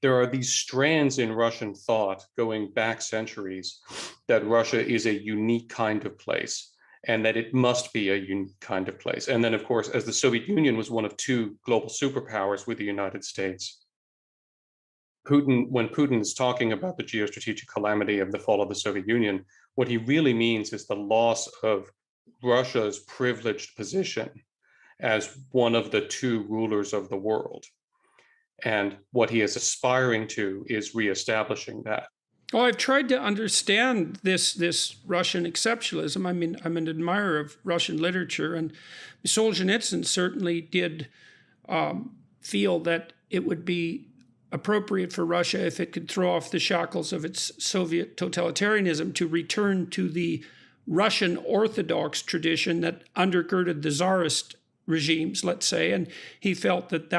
there are these strands in Russian thought going back centuries that Russia is a unique kind of place and that it must be a unique kind of place. And then, of course, as the Soviet Union was one of two global superpowers with the United States, when Putin is talking about the geostrategic calamity of the fall of the Soviet Union, what he really means is the loss of Russia's privileged position as one of the two rulers of the world. And what he is aspiring to is reestablishing that. Well, I've tried to understand this Russian exceptionalism. I mean, I'm an admirer of Russian literature, and Solzhenitsyn certainly did feel that it would be appropriate for Russia, if it could throw off the shackles of its Soviet totalitarianism, to return to the Russian Orthodox tradition that undergirded the Tsarist regimes, let's say. And he felt that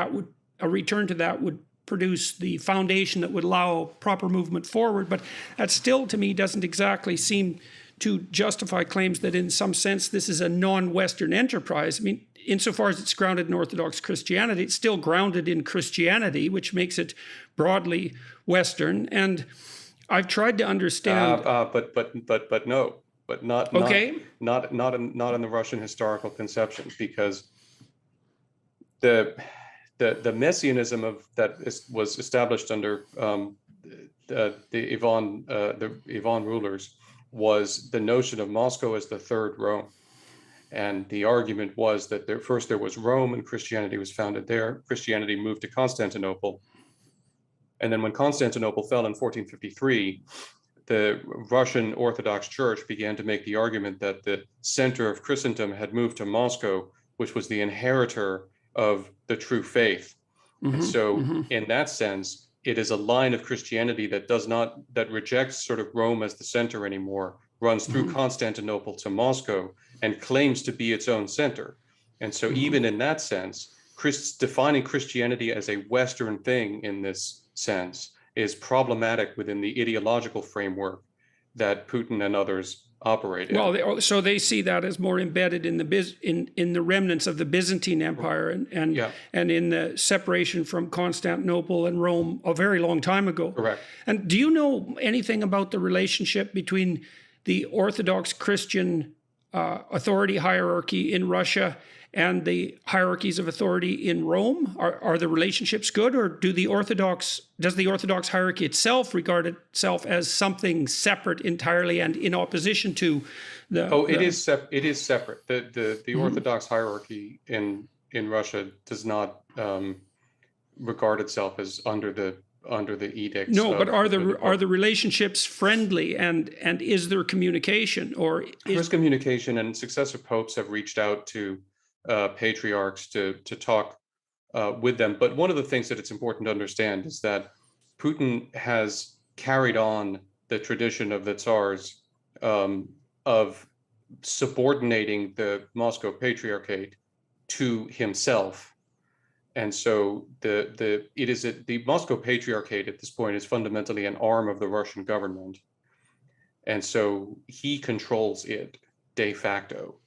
a return to that would produce the foundation that would allow proper movement forward. But that still, to me, doesn't exactly seem to justify claims that in some sense this is a non-Western enterprise. I mean, insofar as it's grounded in Orthodox Christianity, it's still grounded in Christianity, which makes it broadly Western. And I've tried to understand. But no, but not okay. not in the Russian historical conception, because the messianism was established under the Ivan rulers was the notion of Moscow as the third Rome. And the argument was that first there was Rome and Christianity was founded there. Christianity moved to Constantinople. And then when Constantinople fell in 1453, the Russian Orthodox Church began to make the argument that the center of Christendom had moved to Moscow, which was the inheritor of the true faith. And so in that sense, it is a line of Christianity that rejects sort of Rome as the center anymore, runs through Constantinople to Moscow and claims to be its own center. And so even in that sense, defining Christianity as a Western thing in this sense is problematic within the ideological framework that Putin and others operate in. Well, so they see that as more embedded in the remnants of the Byzantine Empire and in the separation from Constantinople and Rome a very long time ago. Correct. And do you know anything about the relationship between the Orthodox Christian authority hierarchy in Russia and the hierarchies of authority in Rome? Are the relationships good, or does the Orthodox hierarchy itself regard itself as something separate entirely and in opposition to the? It is separate. The Orthodox hierarchy in Russia does not regard itself as under the edicts. No, but are the relationships friendly, and is there communication, or there's communication, and successive popes have reached out to patriarchs to talk with them. But one of the things that it's important to understand is that Putin has carried on the tradition of the Tsars of subordinating the Moscow Patriarchate to himself. And so the Moscow Patriarchate at this point is fundamentally an arm of the Russian government. And so he controls it de facto.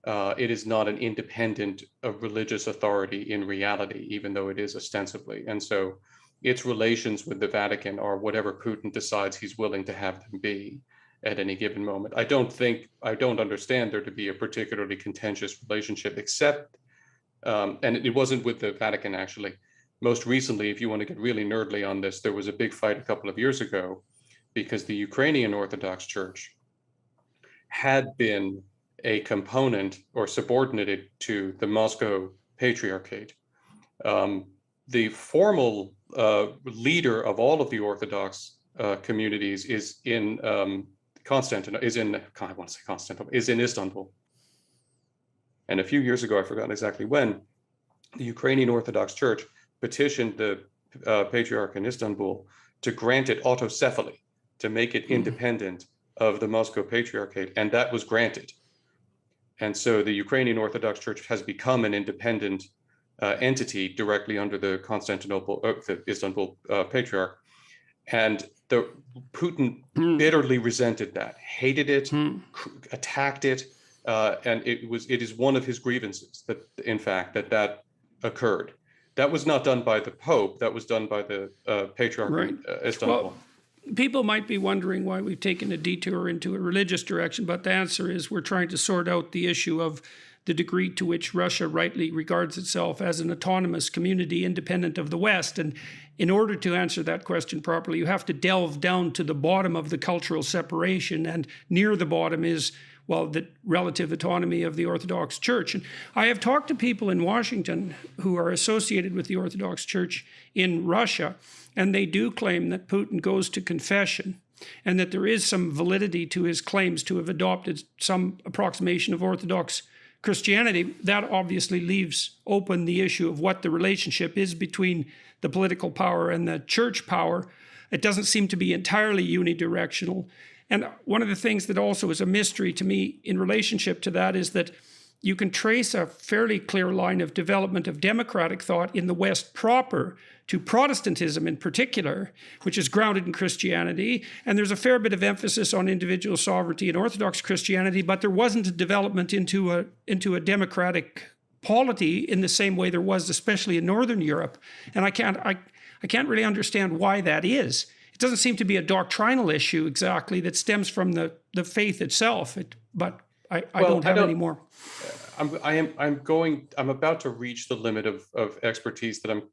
It is not an independent religious authority in reality, even though it is ostensibly. And so its relations with the Vatican are whatever Putin decides he's willing to have them be at any given moment. I don't understand there to be a particularly contentious relationship, except, and it wasn't with the Vatican actually. Most recently, if you want to get really nerdly on this, there was a big fight a couple of years ago because the Ukrainian Orthodox Church had been a component or subordinated to the Moscow Patriarchate. The formal leader of all of the Orthodox communities is in Istanbul. And a few years ago, I forgot exactly when, the Ukrainian Orthodox Church petitioned the Patriarch in Istanbul to grant it autocephaly, to make it independent of the Moscow Patriarchate, and that was granted. And so the Ukrainian Orthodox Church has become an independent entity directly under the Istanbul Patriarch. And Putin bitterly resented that, hated it, attacked it, and it is one of his grievances that, in fact, that occurred, That was not done by the Pope. That was done by the Patriarch Right. in Istanbul. Well, people might be wondering why we've taken a detour into a religious direction, but the answer is we're trying to sort out the issue of the degree to which Russia rightly regards itself as an autonomous community independent of the West. And in order to answer that question properly, you have to delve down to the bottom of the cultural separation. And near the bottom is, well, the relative autonomy of the Orthodox Church. And I have talked to people in Washington who are associated with the Orthodox Church in Russia, and they do claim that Putin goes to confession and that there is some validity to his claims to have adopted some approximation of Orthodox Christianity. That obviously leaves open the issue of what the relationship is between the political power and the church power. It doesn't seem to be entirely unidirectional. And one of the things that also is a mystery to me in relationship to that is that you can trace a fairly clear line of development of democratic thought in the West proper to Protestantism in particular, which is grounded in Christianity. And there's a fair bit of emphasis on individual sovereignty in Orthodox Christianity, but there wasn't a development into a democratic polity in the same way there was, especially in Northern Europe. And I can't really understand why that is. It doesn't seem to be a doctrinal issue exactly that stems from the faith itself. But I don't have any more. I'm about to reach the limit of expertise that I'm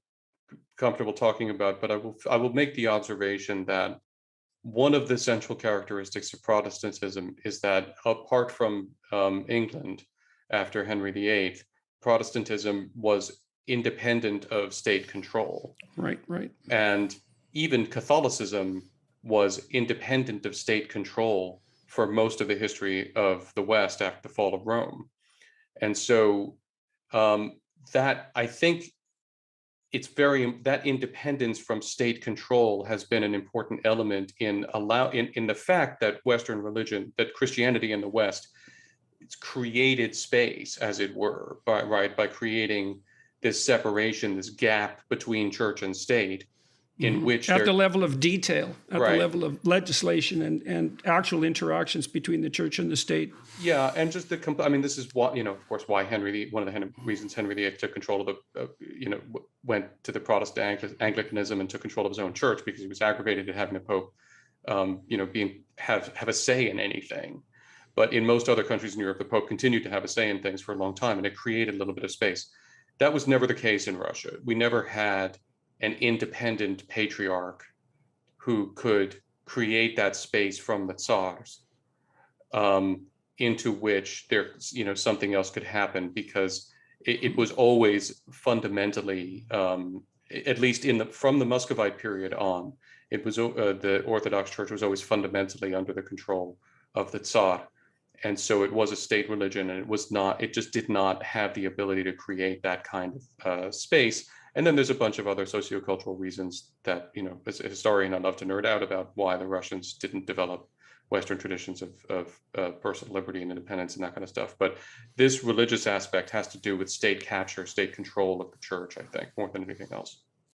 comfortable talking about, but I will make the observation that one of the central characteristics of Protestantism is that apart from England after Henry VIII, Protestantism was independent of state control. Right. And even Catholicism was independent of state control for most of the history of the West after the fall of Rome. And so that I think that independence from state control has been an important element in the fact that Western religion, that Christianity in the West, it's created space, as it were, by creating this separation, this gap between church and state, in which at the level of detail, at the level of legislation and actual interactions between the church and the state. Yeah, and just this is what, of course, why one of the reasons Henry VIII took control of went to the Protestant Anglicanism and took control of his own church, because he was aggravated at having the Pope, have a say in anything. But in most other countries in Europe, the Pope continued to have a say in things for a long time, and it created a little bit of space. That was never the case in Russia. We never had an independent patriarch who could create that space from the Tsars, into which something else could happen, because it was always fundamentally, at least from the Muscovite period on, it was the Orthodox Church was always fundamentally under the control of the Tsar. And so it was a state religion, and it just did not have the ability to create that kind of space. And then there's a bunch of other sociocultural reasons that, as a historian, I love to nerd out about why the Russians didn't develop Western traditions of personal liberty and independence and that kind of stuff. But this religious aspect has to do with state capture, state control of the church, I think, more than anything else.